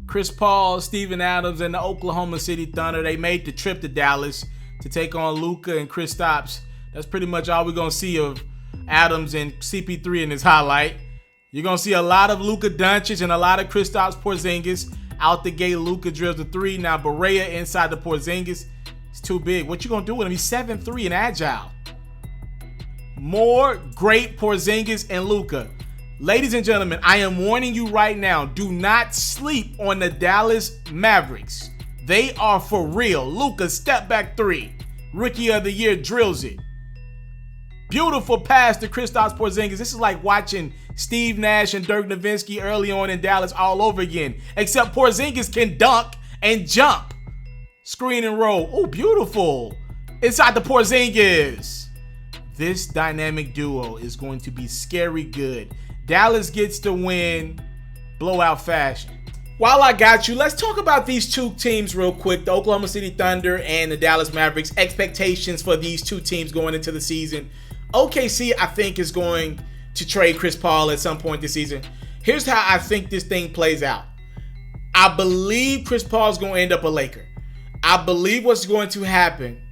Chris Paul, Steven Adams, and the Oklahoma City Thunder, they made the trip to Dallas to take on Luka and Kristaps. That's pretty much all we're going to see of Adams and CP3 in this highlight. You're going to see a lot of Luka Doncic and a lot of Kristaps Porzingis. Out the gate, Luka drills the three. Now Barea inside the Porzingis. It's too big. What you going to do with him? He's 7'3" and agile. More great Porzingis and Luka. Ladies and gentlemen, I am warning you right now, do not sleep on the Dallas Mavericks. They are for real. Luka, step back three. Rookie of the year drills it. Beautiful pass to Kristaps Porzingis. This is like watching Steve Nash and Dirk Nowitzki early on in Dallas all over again. Except Porzingis can dunk and jump. Screen and roll. Oh, beautiful. Inside the Porzingis. This dynamic duo is going to be scary good. Dallas gets the win. Blowout fashion. While I got you, let's talk about these two teams real quick. The Oklahoma City Thunder and the Dallas Mavericks. Expectations for these two teams going into the season. OKC, I think, is going to trade Chris Paul at some point this season. Here's how I think this thing plays out. I believe Chris Paul is going to end up a Laker. I believe what's going to happen,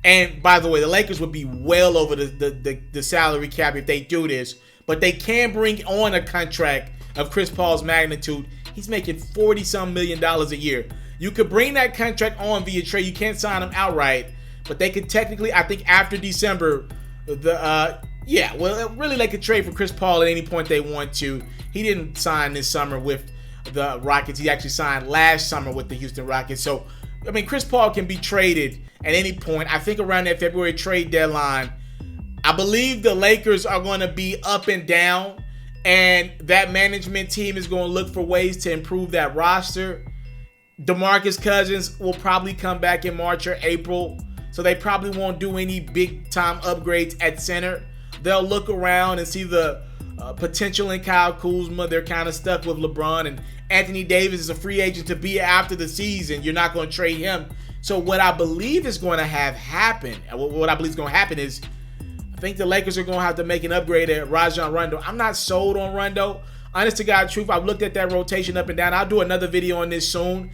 and by the way, the Lakers would be well over the salary cap if they do this, but they can bring on a contract of Chris Paul's magnitude. He's making $40-some million a year. You could bring that contract on via trade. You can't sign him outright, but they could technically, I think after December, really they could trade for Chris Paul at any point they want to. He didn't sign this summer with the Rockets. He actually signed last summer with the Houston Rockets. So, I mean, Chris Paul can be traded at any point. I think around that February trade deadline, I believe the Lakers are going to be up and down, and that management team is going to look for ways to improve that roster. DeMarcus Cousins will probably come back in March or April, so they probably won't do any big-time upgrades at center. They'll look around and see the potential in Kyle Kuzma. They're kind of stuck with LeBron, and Anthony Davis is a free agent to be after the season. You're not going to trade him. So what I believe is going to happen is I think the Lakers are going to have to make an upgrade at Rajon Rondo. I'm not sold on Rondo. Honest to God truth, I've looked at that rotation up and down. I'll do another video on this soon.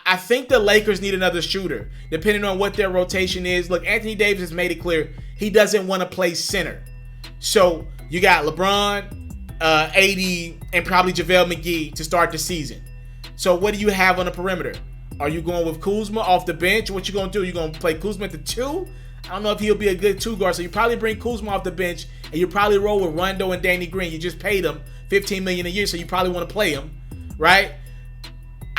I think the Lakers need another shooter, depending on what their rotation is. Look, Anthony Davis has made it clear he doesn't want to play center. So you got LeBron, AD, and probably JaVale McGee to start the season. So what do you have on the perimeter? Are you going with Kuzma off the bench? What you going to do? You going to play Kuzma at the 2? I don't know if he'll be a good 2 guard. So you probably bring Kuzma off the bench, and you probably roll with Rondo and Danny Green. You just paid him $15 million a year, so you probably want to play him, right?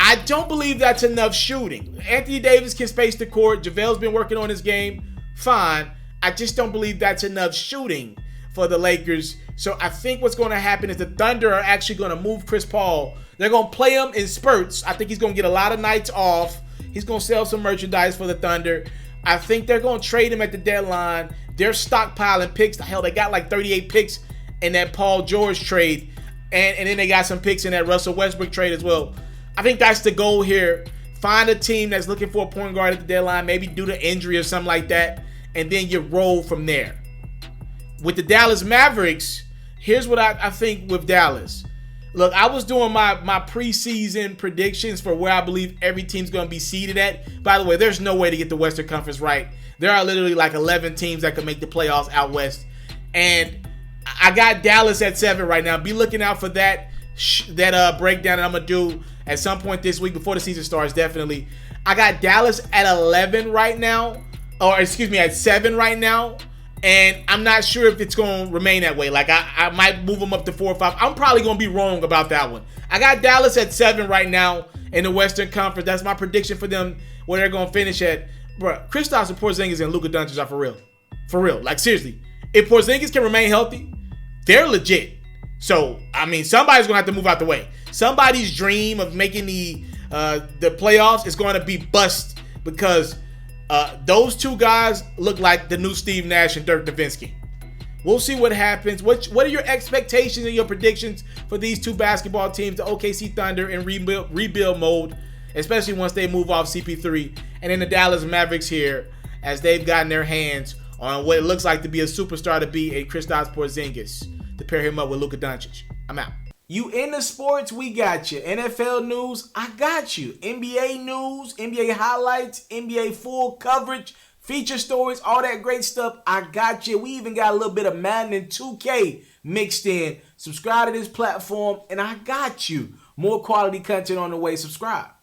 I don't believe that's enough shooting. Anthony Davis can space the court. JaVale's been working on his game. Fine. I just don't believe that's enough shooting for the Lakers. So I think what's going to happen is the Thunder are actually going to move Chris Paul. They're going to play him in spurts. I think he's going to get a lot of nights off. He's going to sell some merchandise for the Thunder. I think they're going to trade him at the deadline. They're stockpiling picks. Hell, they got like 38 picks in that Paul George trade. And then they got some picks in that Russell Westbrook trade as well. I think that's the goal here. Find a team that's looking for a point guard at the deadline, maybe due to injury or something like that, and then you roll from there. With the Dallas Mavericks, here's what I think with Dallas. Look, I was doing my preseason predictions for where I believe every team's going to be seeded at. By the way, there's no way to get the Western Conference right. There are literally like 11 teams that can make the playoffs out west. And I got Dallas at 7 right now. Be looking out for that breakdown that I'm going to do at some point this week before the season starts, definitely. I got Dallas at 11 right now, at 7 right now, and I'm not sure if it's going to remain that way. Like, I might move them up to 4 or 5. I'm probably going to be wrong about that one. I got Dallas at 7 right now in the Western Conference. That's my prediction for them, where they're going to finish at. Bro, Kristaps and Porzingis and Luka Doncic are for real. For real. Like, seriously. If Porzingis can remain healthy, they're legit. So, I mean, somebody's going to have to move out the way. Somebody's dream of making the playoffs is going to be bust because those two guys look like the new Steve Nash and Dirk Nowitzki. We'll see what happens. What are your expectations and your predictions for these two basketball teams, the OKC Thunder in rebuild mode, especially once they move off CP3, and then the Dallas Mavericks here as they've gotten their hands on what it looks like to be a superstar to be a Kristaps Porzingis to pair him up with Luka Doncic. I'm out. You into sports, we got you. NFL news, I got you. NBA news, NBA highlights, NBA full coverage, feature stories, all that great stuff, I got you. We even got a little bit of Madden and 2K mixed in. Subscribe to this platform, and I got you. More quality content on the way. Subscribe.